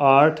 8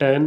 10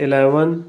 11،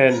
10،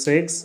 6،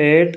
8،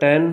10،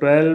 12،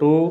2،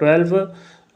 12،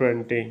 20،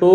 2،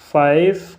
5،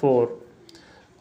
4،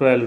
12۔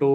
2،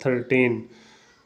13۔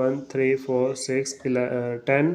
1، 3، 4، 6، 10،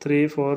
3، 4،